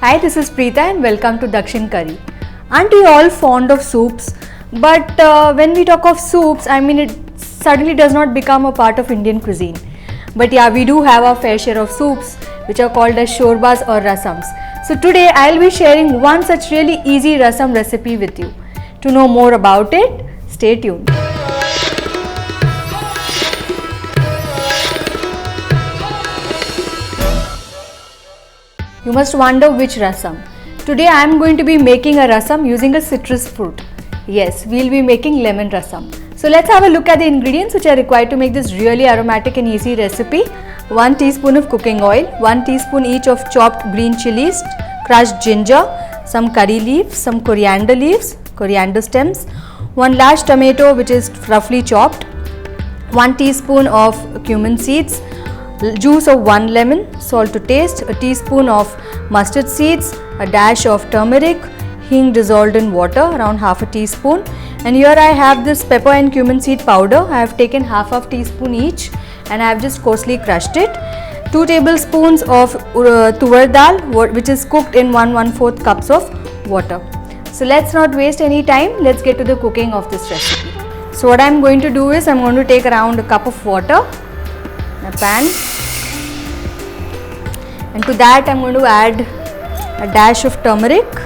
Hi, this is Preetha and welcome to Dakshin Curry. Aren't we all fond of soups? But when we talk of soups, it suddenly does not become a part of Indian cuisine. But yeah, we do have our fair share of soups which are called as shorbas or rasams. So today I'll be sharing one such really easy rasam recipe with you. To know more about it, stay tuned. You must wonder which rasam. Today I am going to be making a rasam using a citrus fruit. Yes, we'll be making lemon rasam. So let's have a look at the ingredients which are required to make this really aromatic and easy recipe. 1 teaspoon of cooking oil, 1 teaspoon each of chopped green chilies, crushed ginger, some curry leaves, some coriander leaves, coriander stems, 1 large tomato which is roughly chopped, 1 teaspoon of cumin seeds, juice of 1 lemon, salt to taste, a teaspoon of mustard seeds, a dash of turmeric, hing dissolved in water around half a teaspoon, and here I have this pepper and cumin seed powder. I have taken half a teaspoon each and I have just coarsely crushed it. 2 tablespoons of tuvar dal which is cooked in 1/4 cups of water. So let's not waste any time, let's get to the cooking of this recipe. So what I am going to do is I am going to take around a cup of water in a pan, and to that I am going to add a dash of turmeric,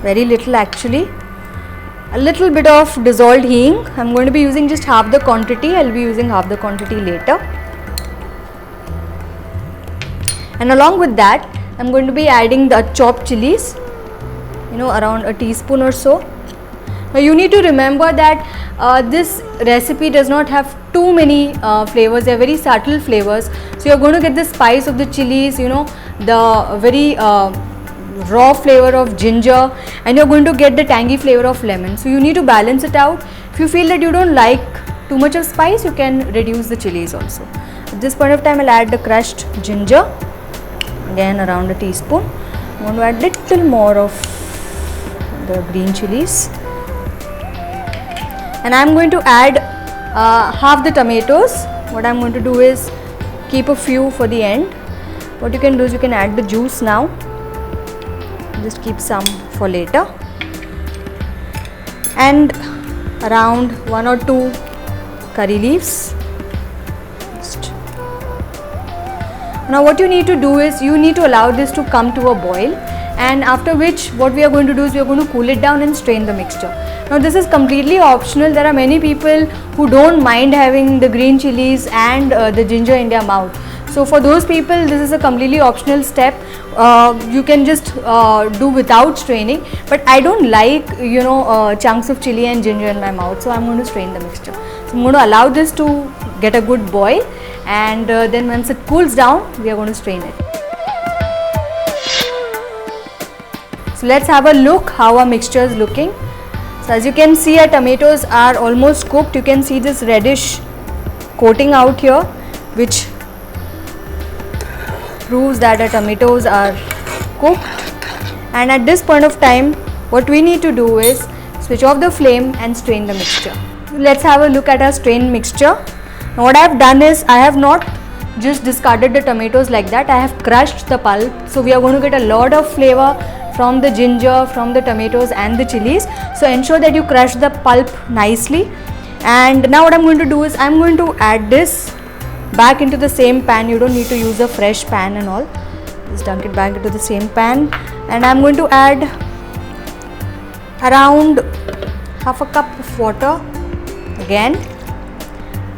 very little actually, a little bit of dissolved hing. I am going to be using just half the quantity, I will be using half the quantity later. And along with that I am going to be adding the chopped chilies, around a teaspoon or so. Now you need to remember that this recipe does not have too many flavors, they are very subtle flavors. So you are going to get the spice of the chilies, the very raw flavor of ginger, and you are going to get the tangy flavor of lemon. So you need to balance it out. If you feel that you don't like too much of spice, you can reduce the chilies also. At this point of time I will add the crushed ginger, again around a teaspoon. I am going to add little more of the green chilies, and I am going to add half the tomatoes. What I am going to do is keep a few for the end. What you can do is you can add the juice now, just keep some for later, and around 1 or 2 curry leaves. Now what you need to do is you need to allow this to come to a boil, and after which what we are going to do is we are going to cool it down and strain the mixture. Now this is completely optional. There are many people who don't mind having the green chilies and the ginger in their mouth. So for those people this is a completely optional step. You can just do without straining, but I don't like chunks of chili and ginger in my mouth, so I am going to strain the mixture. So I am going to allow this to get a good boil, and then once it cools down we are going to strain it. So let's have a look how our mixture is looking. So as you can see, our tomatoes are almost cooked. You can see this reddish coating out here, which proves that our tomatoes are cooked. And at this point of time what we need to do is switch off the flame and strain the mixture. Let's have a look at our strained mixture. Now what I have done is I have not just discarded the tomatoes like that, I have crushed the pulp. So we are going to get a lot of flavor from the ginger, from the tomatoes and the chilies. So ensure that you crush the pulp nicely. And now what I am going to do is I am going to add this back into the same pan. You don't need to use a fresh pan and all, just dunk it back into the same pan, and I am going to add around half a cup of water again.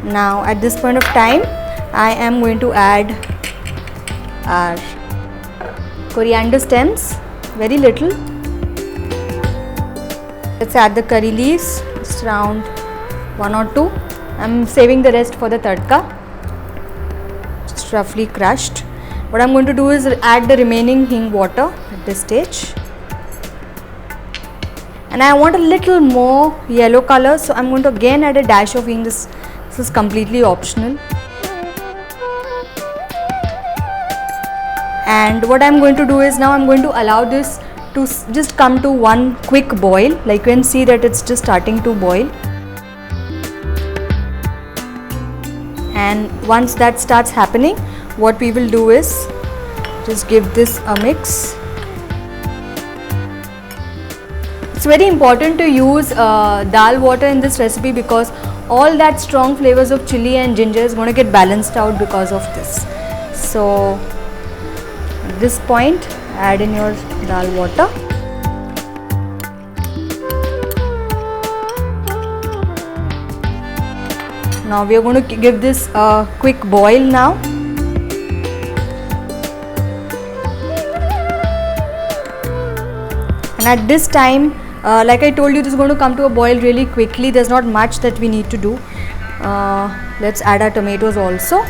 Now at this point of time I am going to add our coriander stems, very little. Let's add the curry leaves, just around 1 or 2. I am saving the rest for the tadka, just roughly crushed. What I am going to do is add the remaining hing water at this stage, and I want a little more yellow color, so I am going to again add a dash of hing. This is completely optional. And what I am going to do is now I am going to allow this to just come to one quick boil. Like you can see that it's just starting to boil, and once that starts happening what we will do is Just give this a mix. It's very important to use dal water in this recipe because all that strong flavors of chili and ginger is going to get balanced out because of this. So at this point, add in your dal water. Now we are going to give this a quick boil now. And at this time, like I told you, this is going to come to a boil really quickly. There's not much that we need to do. Let's add our tomatoes also.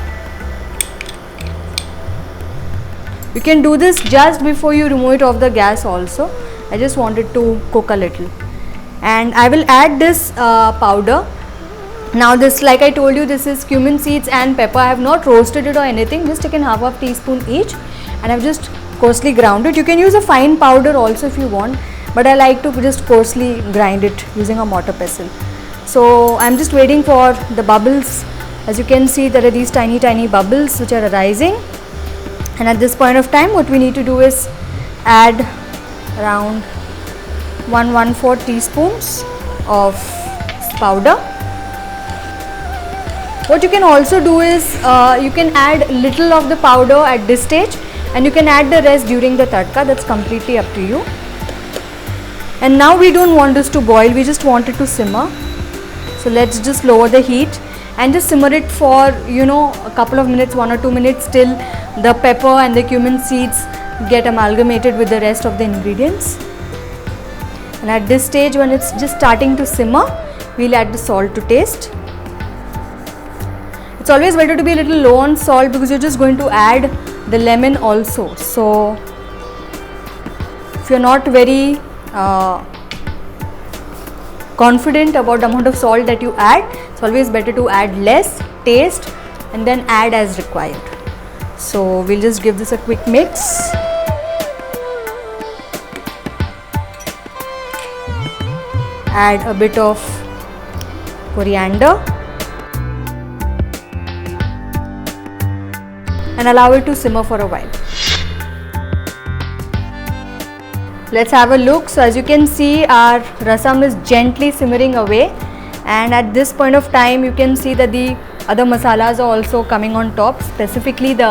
You can do this just before you remove it off the gas also. I just wanted to cook a little. And I will add this powder. Now this, like I told you, this is cumin seeds and pepper. I have not roasted it or anything, just taken half a teaspoon each, and I've just coarsely ground it. You can use a fine powder also if you want, but I like to just coarsely grind it using a mortar pestle. So I'm just waiting for the bubbles. As you can see, there are these tiny bubbles which are arising, and at this point of time what we need to do is add around 1/4 teaspoons of powder. What you can also do is you can add little of the powder at this stage and you can add the rest during the tadka. That's completely up to you. And now we don't want this to boil, we just want it to simmer. So let's just lower the heat and just simmer it for, you know, a couple of minutes, 1 or 2 minutes, till the pepper and the cumin seeds get amalgamated with the rest of the ingredients. And at this stage, when it's just starting to simmer, we'll add the salt to taste. It's always better to be a little low on salt because you're just going to add the lemon also. So if you're not very confident about the amount of salt that you add, it's always better to add less, taste, and then add as required. So we'll just give this a quick mix. Add a bit of coriander and allow it to simmer for a while. Let's have a look. So as you can see, our rasam is gently simmering away, and at this point of time you can see that the other masalas are also coming on top, specifically the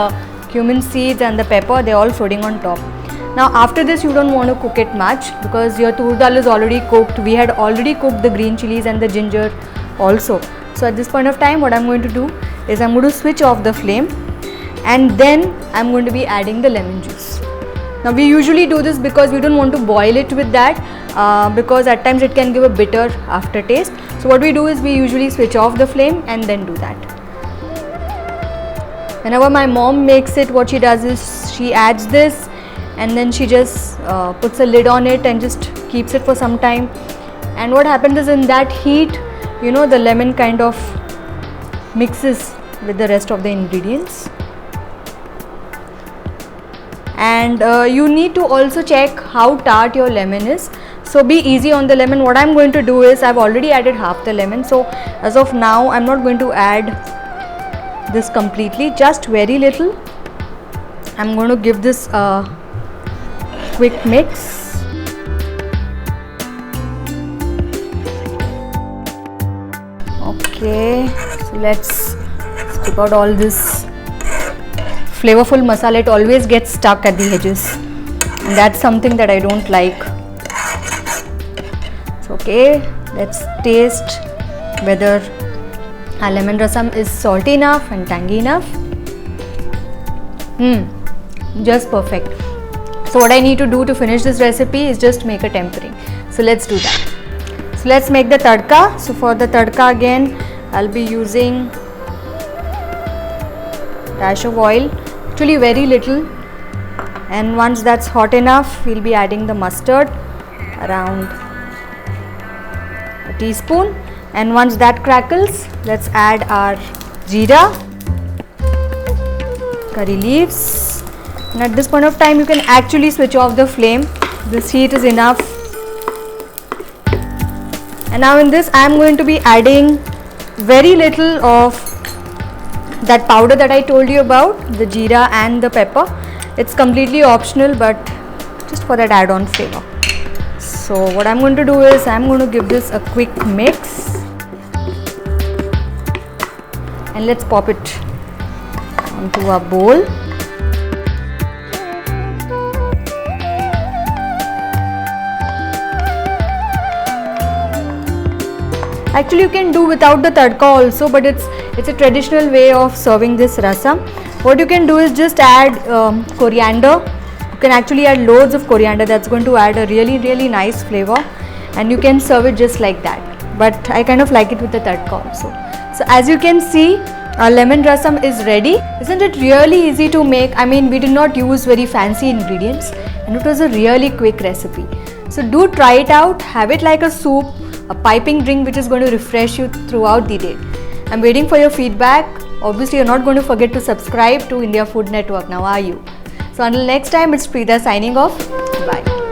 cumin seeds and the pepper, they're all floating on top. Now after this you don't want to cook it much because your tur dal is already cooked. We had already cooked the green chilies and the ginger also. So at this point of time what I'm going to do is I'm going to switch off the flame and then I'm going to be adding the lemon juice. Now we usually do this because we don't want to boil it with that because at times it can give a bitter aftertaste. So what we do is we usually switch off the flame and then do that. Whenever my mom makes it, what she does is she adds this and then she just puts a lid on it and just keeps it for some time. And what happens is in that heat, you know, the lemon kind of mixes with the rest of the ingredients. And you need to also check how tart your lemon is. So be easy on the lemon. What I'm going to do is I've already added half the lemon. So as of now, I'm not going to add this completely, just very little. I'm going to give this a quick mix. Okay, so let's strip out all this flavorful masala. It always gets stuck at the edges and that's something that I don't like. It's okay. Let's taste whether our lemon rasam is salty enough and tangy enough. Just perfect. So what I need to do to finish this recipe is just make a tempering. So let's do that. So let's make the tadka. So for the tadka again, I'll be using dash of oil, actually very little, and once that's hot enough, we'll be adding the mustard, around a teaspoon, and once that crackles, let's add our jeera, curry leaves, and at this point of time you can actually switch off the flame. This heat is enough. And now in this I am going to be adding very little of that powder that I told you about, the jeera and the pepper, It's completely optional, but just for that add-on flavor. So what I'm going to do is I'm going to give this a quick mix, and let's pop it onto our bowl. Actually, you can do without the tadka also, but it's a traditional way of serving this rasam. What you can do is just add coriander. You can actually add loads of coriander. That's going to add a really nice flavor, and you can serve it just like that. But I kind of like it with the tadka also. So as you can see, our lemon rasam is ready. Isn't it really easy to make? I mean, we did not use very fancy ingredients, and it was a really quick recipe. So do try it out. Have it like a soup, a piping drink which is going to refresh you throughout the day. I'm waiting for your feedback. Obviously, you're not going to forget to subscribe to India Food Network now, are you? So until next time, it's Preetha signing off. Bye.